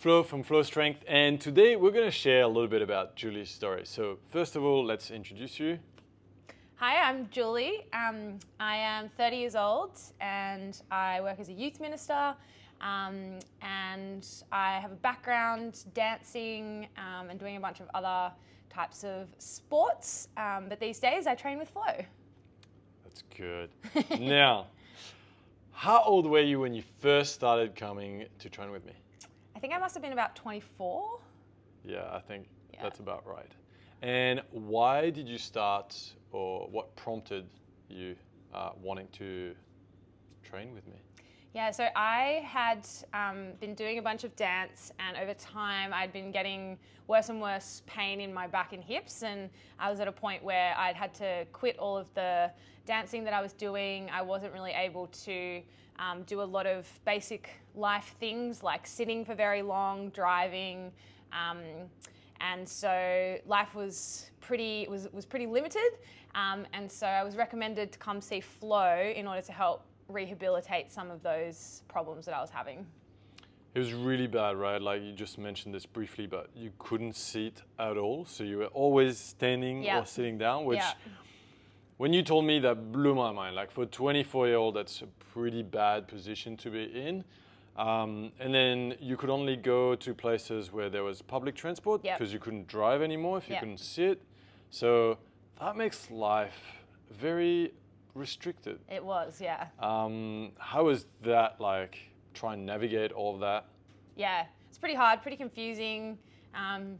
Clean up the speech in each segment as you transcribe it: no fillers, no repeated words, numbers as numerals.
Flo from Flo Strength, and today we're going to share a little bit about Julie's story. So first of all, let's introduce you. Hi, I'm Julie. I am 30 years old and I work as a youth minister, and I have a background dancing and doing a bunch of other types of sports, but these days I train with Flo. That's good. Now, how old were you when you first started coming to train with me? I think I must have been about 24. Yeah, I think that's about right. And why did you start, or what prompted you wanting to train with me? Yeah, so I had been doing a bunch of dance, and over time I'd been getting worse and worse pain in my back and hips, and I was at a point where I'd had to quit all of the dancing that I was doing. I wasn't really able to do a lot of basic life things like sitting for very long, driving, and so life was pretty limited, and so I was recommended to come see Flo in order to help rehabilitate some of those problems that I was having. It was really bad, right? Like you just mentioned this briefly, but you couldn't sit at all, so you were always standing or sitting down, which when you told me, that blew my mind. Like for a 24-year-old, that's a pretty bad position to be in. And then you could only go to places where there was public transport because you couldn't drive anymore if you couldn't sit. So that makes life very restricted. It was, yeah. How was that like, try and navigate all of that? Yeah, it's pretty hard, pretty confusing.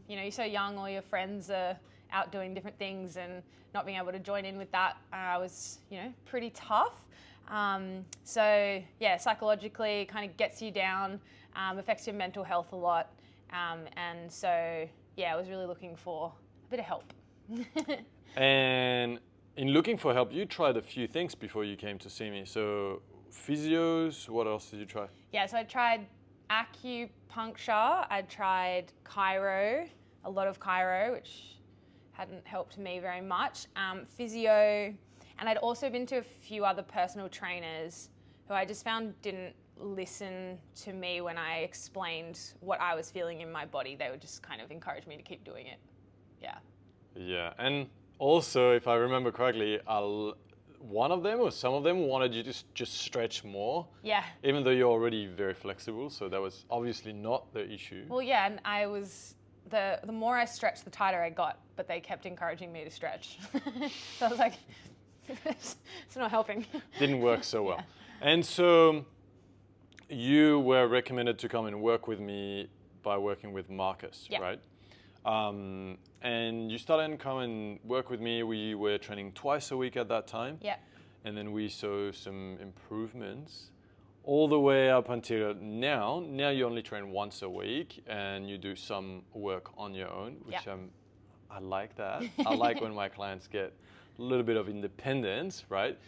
You're so young, all your friends are out doing different things, and not being able to join in with that was, pretty tough. So yeah, psychologically kind of gets you down, affects your mental health a lot. And so, yeah, I was really looking for a bit of help. And in looking for help, you tried a few things before you came to see me. So physios, what else did you try? Yeah, so I tried acupuncture, I tried chiro, a lot of chiro, which hadn't helped me very much, physio, and I'd also been to a few other personal trainers who I just found didn't listen to me when I explained what I was feeling in my body. They would just kind of encourage me to keep doing it. Yeah. Yeah, and also, if I remember correctly, one of them or some of them wanted you to just stretch more. Yeah. Even though you're already very flexible, so that was obviously not the issue. Well, yeah, and I was, the more I stretched, the tighter I got, but they kept encouraging me to stretch. So I was like, it's not helping. Didn't work so well. Yeah. And so you were recommended to come and work with me by working with Marcus, right? And you started to come and work with me. We were training twice a week at that time. Yeah. And then we saw some improvements all the way up until now. Now you only train once a week and you do some work on your own, which I like that. I like when my clients get a little bit of independence, right?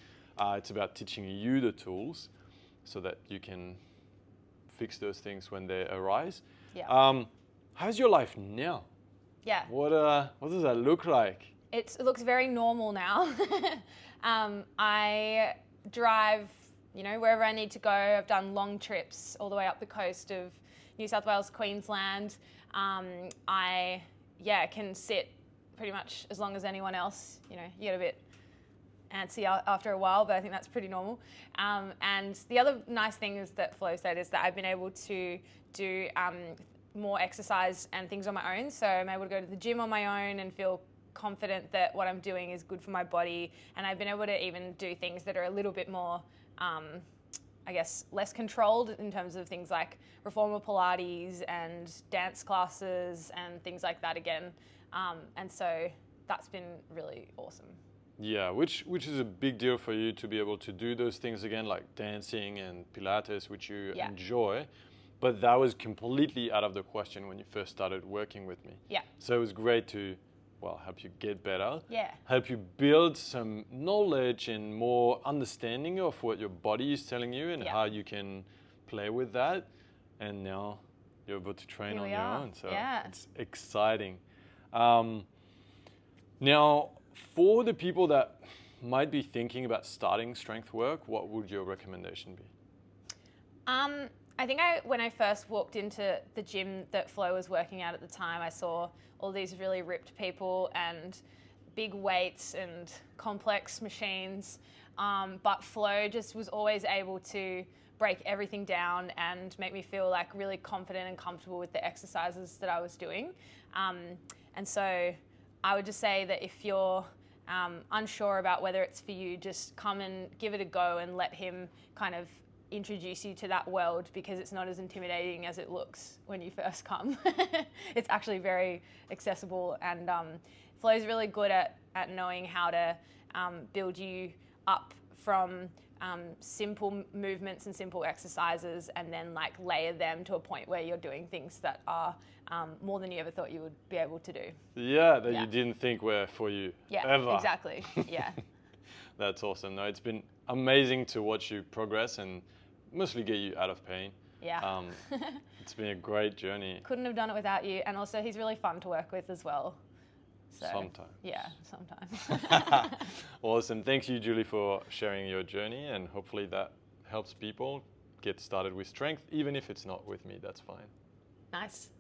It's about teaching you the tools so that you can fix those things when they arise. Yeah. How's your life now? Yeah. What does that look like? It looks very normal now. I drive, wherever I need to go. I've done long trips all the way up the coast of New South Wales, Queensland. I can sit pretty much as long as anyone else. You get a bit antsy after a while, but I think that's pretty normal. And the other nice thing is that Flo said is that I've been able to do more exercise and things on my own. So I'm able to go to the gym on my own and feel confident that what I'm doing is good for my body. And I've been able to even do things that are a little bit more, less controlled in terms of things like reformer Pilates and dance classes and things like that again. And so that's been really awesome. Yeah, which is a big deal for you to be able to do those things again, like dancing and Pilates, which you enjoy. But that was completely out of the question when you first started working with me. Yeah. So it was great to, help you get better. Yeah. Help you build some knowledge and more understanding of what your body is telling you and how you can play with that. And now you're able to train on your own. So it's exciting. Now, for the people that might be thinking about starting strength work, what would your recommendation be? I think when I first walked into the gym that Flo was working at the time, I saw all these really ripped people and big weights and complex machines. But Flo just was always able to break everything down and make me feel like really confident and comfortable with the exercises that I was doing. And so I would just say that if you're unsure about whether it's for you, just come and give it a go and let him kind of introduce you to that world, because it's not as intimidating as it looks when you first come. It's actually very accessible, and Flo's really good at knowing how to build you up from simple movements and simple exercises, and then like layer them to a point where you're doing things that are more than you ever thought you would be able to do. Yeah, that you didn't think were for you ever. Exactly. Yeah. That's awesome. No, it's been amazing to watch you progress and mostly get you out of pain. Yeah. It's been a great journey. Couldn't have done it without you. And also he's really fun to work with as well. So, sometimes. Yeah, sometimes. Awesome. Thank you, Julie, for sharing your journey, and hopefully that helps people get started with strength. Even if it's not with me, that's fine. Nice.